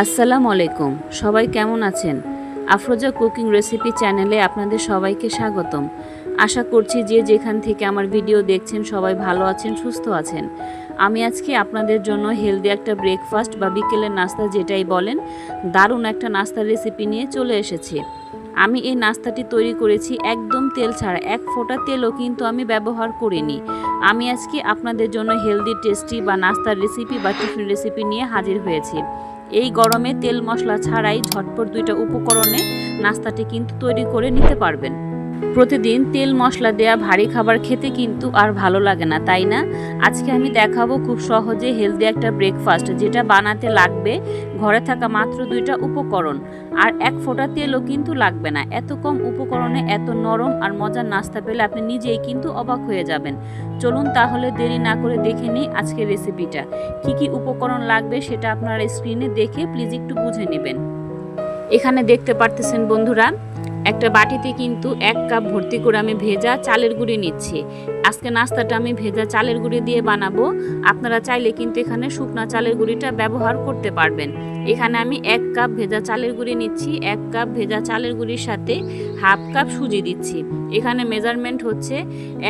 আসসালামু আলাইকুম। সবাই কেমন আছেন? আফরোজা কুকিং রেসিপি চ্যানেলে আপনাদের সবাইকে স্বাগতম। আশা করছি যে যেখান থেকে আমার ভিডিও দেখছেন সবাই ভালো আছেন, সুস্থ আছেন। আমি আজকে আপনাদের জন্য হেলদি একটা ব্রেকফাস্ট বা বিকেলের নাস্তা যেটাই বলেন, দারুণ একটা নাস্তার রেসিপি নিয়ে চলে এসেছি। আমি এই নাস্তাটি তৈরি করেছি একদম তেল ছাড়া, এক ফোঁটা তেলও কিন্তু আমি ব্যবহার করিনি। আমি আজকে আপনাদের জন্য হেলদি, টেস্টি বা নাস্তার রেসিপি বা টিফিন রেসিপি নিয়ে হাজির হয়েছি। এই গরমে তেল মশলা ছাড়াই ঝটপট দুইটা উপকরণে নাস্তাটি কিন্তু তৈরি করে নিতে পারবেন। প্রতিদিন তেল মশলা দেয়া ভারী খাবার খেতে কিন্তু আর ভালো লাগে না, তাই না? আজকে আমি দেখাবো খুব সহজে হেলদি একটা ব্রেকফাস্ট, যেটা বানাতে লাগবে ঘরে থাকা মাত্র দুইটা উপকরণ, আর এক ফোঁটা তেলও কিন্তু লাগবে না। এত কম উপকরণে এত নরম আর মজার নাস্তা পেলে আপনি নিজেই কিন্তু অবাক হয়ে যাবেন। চলুন তাহলে দেরি না করে দেখে নিই আজকের রেসিপিটা। কি কি উপকরণ লাগবে সেটা আপনারা স্ক্রিনে দেখে প্লিজ একটু বুঝে নেবেন। এখানে দেখতে পারতেছেন বন্ধুরা, একটা বাটিতে কিন্তু 1 কাপ ভর্তি করে আমি ভেজা চালের গুঁড়ি নিচ্ছি। আজকে নাস্তাটা আমি ভেজা চালের গুঁড়ি দিয়ে বানাবো। আপনারা চাইলে কিন্তু এখানে শুকনা চালের গুঁড়িটা ব্যবহার করতে পারবেন। এখানে আমি 1 কাপ ভেজা চালের গুঁড়ি নিচ্ছি। 1 কাপ ভেজা চালের গুঁড়ির সাথে হাফ কাপ সুজি দিচ্ছি। এখানে মেজারমেন্ট হচ্ছে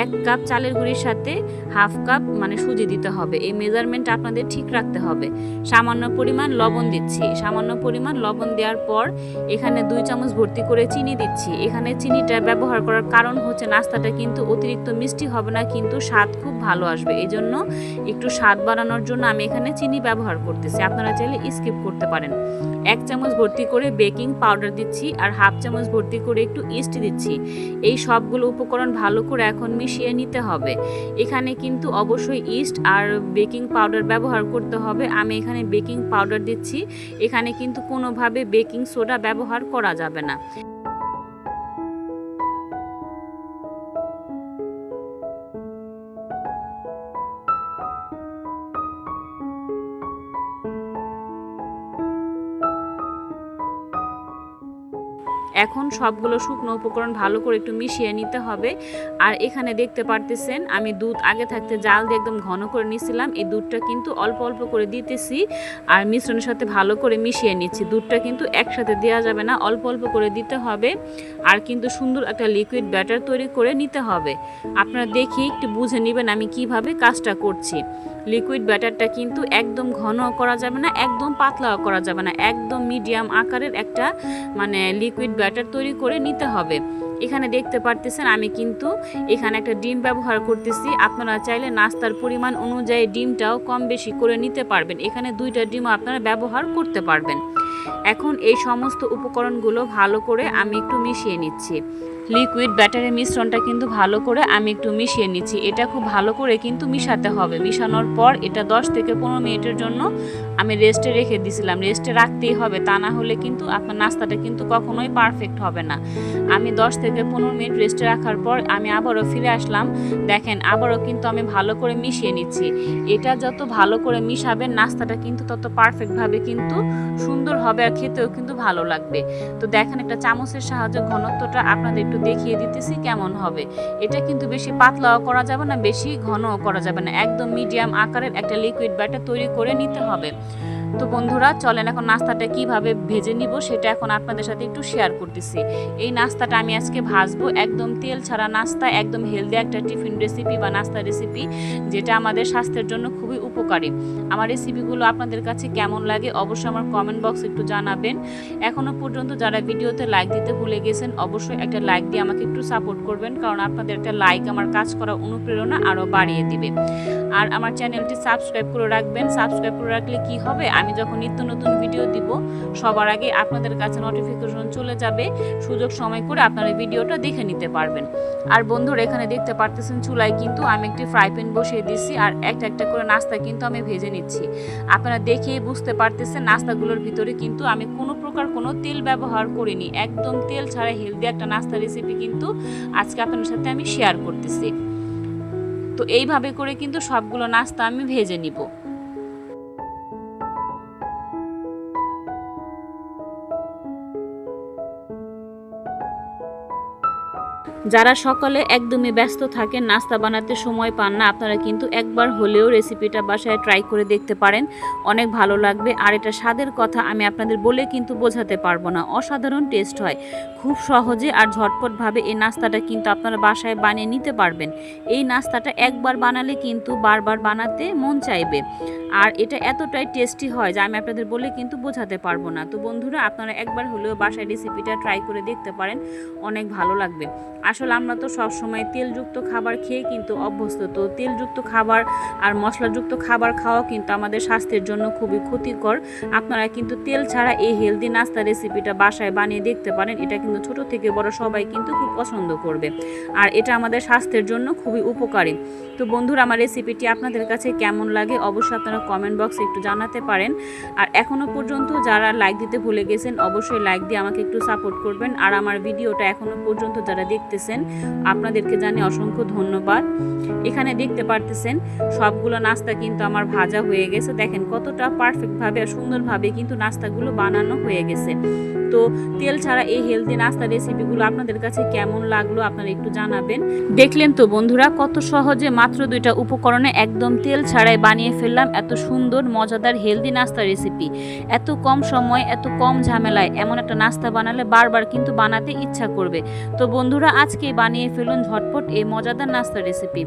1 কাপ চালের গুঁড়ির সাথে হাফ কাপ সুজি দিতে হবে। এই মেজারমেন্ট আপনাদের ঠিক রাখতে হবে। সামান্য পরিমাণ লবণ দিচ্ছি। সামান্য পরিমাণ লবণ দেওয়ার পর এখানে 2 চামচ ভর্তি করে চিনি দিচ্ছি। এখানে চিনিটা ব্যবহার করার কারণ হচ্ছে নাস্তাটা কিন্তু অতিরিক্ত মিষ্টি হবে না, কিন্তু স্বাদ খুব ভালো আসবে। এই জন্য একটু স্বাদ বাড়ানোর জন্য আমি এখানে চিনি ব্যবহার করতেছি। আপনারা চাইলে স্কিপ করতে পারেন। 1 চামচ ভর্তি করে বেকিং পাউডার দিচ্ছি আর হাফ চামচ ভর্তি করে একটু ইস্ট দিচ্ছি। এই সবগুলো উপকরণ ভালো করে এখন মিশিয়ে নিতে হবে। এখানে কিন্তু অবশ্যই ইস্ট আর বেকিং পাউডার ব্যবহার করতে হবে। আমি এখানে বেকিং পাউডার দিচ্ছি। এখানে কিন্তু কোনোভাবে বেকিং সোডা ব্যবহার করা যাবে না। এখন সবগুলো শুকনো উপকরণ ভালো করে একটু মিশিয়ে নিতে হবে। আর এখানে দেখতে পারতেছেন আমি দুধ আগে থাকতে জাল দিয়ে একদম ঘন করে নিয়েছিলাম। এই দুধটা কিন্তু অল্প অল্প করে দিতেছি আর মিশ্রণের সাথে ভালো করে মিশিয়ে নিচ্ছি। দুধটা কিন্তু একসাথে দেওয়া যাবে না, অল্প অল্প করে দিতে হবে। আর কিন্তু সুন্দর একটা লিকুইড ব্যাটার তৈরি করে নিতে হবে। আপনারা দেখি একটু বুঝে নেবেন আমি কিভাবে কাজটা করছি। লিকুইড ব্যাটারটা কিন্তু একদম ঘন করা যাবে না, একদম পাতলাও করা যাবে না, একদম মিডিয়াম আকারের একটা লিকুইড ব্যাটার তৈরি করে নিতে হবে। এখানে দেখতে পারতেছেন আমি কিন্তু এখানে একটা ডিম ব্যবহার করতেছি। আপনারা চাইলে নাস্তার পরিমাণ অনুযায়ী ডিমটাও কম বেশি করে নিতে পারবেন। এখানে 2টা ডিমও আপনারা ব্যবহার করতে পারবেন। এখন এই সমস্ত উপকরণগুলো ভালো করে আমি একটু মিশিয়ে নিচ্ছি। লিকুইড ব্যাটারের মিশ্রণটা কিন্তু ভালো করে আমি একটু মিশিয়ে নিচ্ছি। এটা খুব ভালো করে কিন্তু মিশাতে হবে। মিশানোর পর এটা 10 থেকে 15 মিনিটের জন্য আমি রেস্টে রেখে দিয়েছিলাম। রেস্টে রাখতেই হবে, তা না হলে কিন্তু আপনার নাস্তাটা কিন্তু কখনোই পারফেক্ট হবে না। আমি 10 থেকে 15 মিনিট রেস্টে রাখার পর আমি আবারও ফিরে আসলাম। দেখেন আবারও কিন্তু আমি ভালো করে মিশিয়ে নিচ্ছি। এটা যত ভালো করে মিশাবেন নাস্তাটা কিন্তু তত পারফেক্টভাবে কিন্তু সুন্দর হবে আর খেতেও কিন্তু ভালো লাগবে। তো দেখেন একটা চামচের সাহায্যে ঘনত্বটা আপনাদের একটু দেখিয়ে দিতেছি কেমন হবে। এটা কিন্তু বেশি পাতলাও করা যাবে না, বেশি ঘনও করা যাবে না, একদম মিডিয়াম আকারের একটা লিকুইড ব্যাটার তৈরি করে নিতে হবে। তো বন্ধুরা চলেন এখন নাস্তাটা কিভাবে ভেজে নিব সেটা এখন আপনাদের সাথে একটু শেয়ার করতেছি। এই নাস্তাটা আমি আজকে ভাজবো, একদম তেল ছাড়া নাস্তা, একদম হেলদি একটা টিফিন রেসিপি বা নাস্তা রেসিপি, যেটা আমাদের স্বাস্থ্যের জন্য খুবই উপকারী। আমার রেসিপিগুলো আপনাদের কাছে কেমন লাগে অবশ্যই আমার কমেন্ট বক্সে একটু জানাবেন। এখনো পর্যন্ত যারা ভিডিওতে লাইক দিতে ভুলে গেছেন অবশ্যই একটা লাইক দিয়ে আমাকে একটু সাপোর্ট করবেন, কারণ আপনাদের একটা লাইক আমার কাজ করা অনুপ্রেরণা আরও বাড়িয়ে দিবে। আর আমার চ্যানেলটি সাবস্ক্রাইব করে রাখবেন। সাবস্ক্রাইব করে রাখলে কি হবে, আমি যখন নিত্য নতুন ভিডিও দিব সবার আগে আপনাদের কাছে নোটিফিকেশন চলে যাবে। সুযোগ সময় করে আপনারা ভিডিওটা দেখে নিতে পারবেন। আর বন্ধুরা এখানে দেখতে পারতেছেন চুলায় কিন্তু আমি একটি ফ্রাই প্যান বসিয়ে দিচ্ছি আর একটা একটা করে নাস্তা কিন্তু আমি ভেজে নিচ্ছি। আপনারা দেখেই বুঝতে পারতেছেন নাস্তাগুলোর ভিতরে কিন্তু আমি কোনো প্রকার কোনো তেল ব্যবহার করিনি। একদম তেল ছাড়া হেলদি একটা নাস্তা রেসিপি কিন্তু আজকে আপনাদের সাথে আমি শেয়ার করতেছি। তো এইভাবে করে কিন্তু সবগুলো নাস্তা আমি ভেজে নিব। যারা সকালে একদমই ব্যস্ত থাকেন, নাস্তা বানাতে সময় পান না, আপনারা কিন্তু একবার হলেও রেসিপিটা বাসায় ট্রাই করে দেখতে পারেন, অনেক ভালো লাগবে। আর এটা স্বাদের কথা আমি আপনাদের বলে কিন্তু বোঝাতে পারবো না, অসাধারণ টেস্ট হয়। খুব সহজে আর ঝটপটভাবে এই নাস্তাটা কিন্তু আপনারা বাসায় বানিয়ে নিতে পারবেন। এই নাস্তাটা একবার বানালে কিন্তু বারবার বানাতে মন চাইবে। আর এটা এতটাই টেস্টি হয় যে আমি আপনাদের বলে কিন্তু বোঝাতে পারবো না। তো বন্ধুরা, আপনারা একবার হলেও বাসায় রেসিপিটা ট্রাই করে দেখতে পারেন, অনেক ভালো লাগবে। আসলে আমরা তো সবসময় তেলযুক্ত খাবার খেয়ে কিন্তু অভ্যস্ত, তো তেলযুক্ত খাবার আর মশলাযুক্ত খাবার খাওয়া কিন্তু আমাদের স্বাস্থ্যের জন্য খুবই ক্ষতিকর। আপনারা কিন্তু তেল ছাড়া এই হেলদি নাস্তা রেসিপিটা বাসায় বানিয়ে দেখতে পারেন, এটা কিন্তু ছোট থেকে বড় সবাই কিন্তু খুব পছন্দ করবে। আর এটা আমাদের স্বাস্থ্যের জন্য খুবই উপকারী। তো বন্ধুরা, আমার রেসিপিটি আপনাদের কাছে কেমন লাগে অবশ্যই আপনারা কমেন্ট বক্সে একটু জানাতে পারেন। আর এখনও পর্যন্ত যারা লাইক দিতে ভুলে গেছেন, অবশ্যই লাইক দিয়ে আমাকে একটু সাপোর্ট করবেন। আর আমার ভিডিওটা এখনও পর্যন্ত যারা দেখতেছেন, আপনাদেরকে জানিয়ে অসংখ্য ধন্যবাদ। এখানে দেখতে পারতেছেন সবগুলো নাস্তা কিন্তু আমার ভাজা হয়ে গেছে। দেখেন কতটা পারফেক্টভাবে আর সুন্দরভাবে কিন্তু নাস্তাগুলো বানানো হয়ে গেছে। তো তেল ছাড়া এই হেলদি নাস্তা রেসিপিগুলো আপনাদের কাছে কেমন লাগলো আপনারা একটু জানাবেন। দেখলেন তো বন্ধুরা, কত সহজে মাত্র 2টা উপকরণে একদম তেল ছাড়াই বানিয়ে ফেললাম এত সুন্দর মজাদার হেলদি নাস্তা রেসিপি। এত কম সময়, এত কম ঝামেলায় এমন একটা নাস্তা বানালে বারবার কিন্তু বানাতে ইচ্ছা করবে। তো বন্ধুরা, আজকে বানিয়ে ফেলুন ঝটপট এই মজাদার নাস্তা রেসিপি।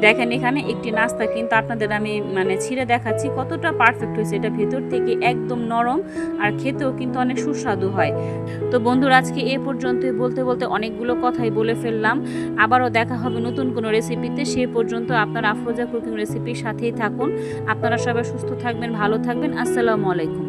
দেখেন এখানে একটি নাস্তা কিন্তু আপনাদের আমি ছিঁড়ে দেখাচ্ছি কতটা পারফেক্ট হয়েছে। এটা ভেতর থেকে একদম নরম আর খেতেও কিন্তু অনেক সুস্বাদু হয়। তো বন্ধুরা, আজকে এ পর্যন্তই, বলতে বলতে অনেকগুলো কথাই বলে ফেললাম। আবারও দেখা হবে নতুন কোনো রেসিপিতে। সে পর্যন্ত আপনারা আফরোজা কুকিং রেসিপির সাথেই থাকুন। আপনারা সবাই সুস্থ থাকবেন, ভালো থাকবেন। আসসালামু আলাইকুম।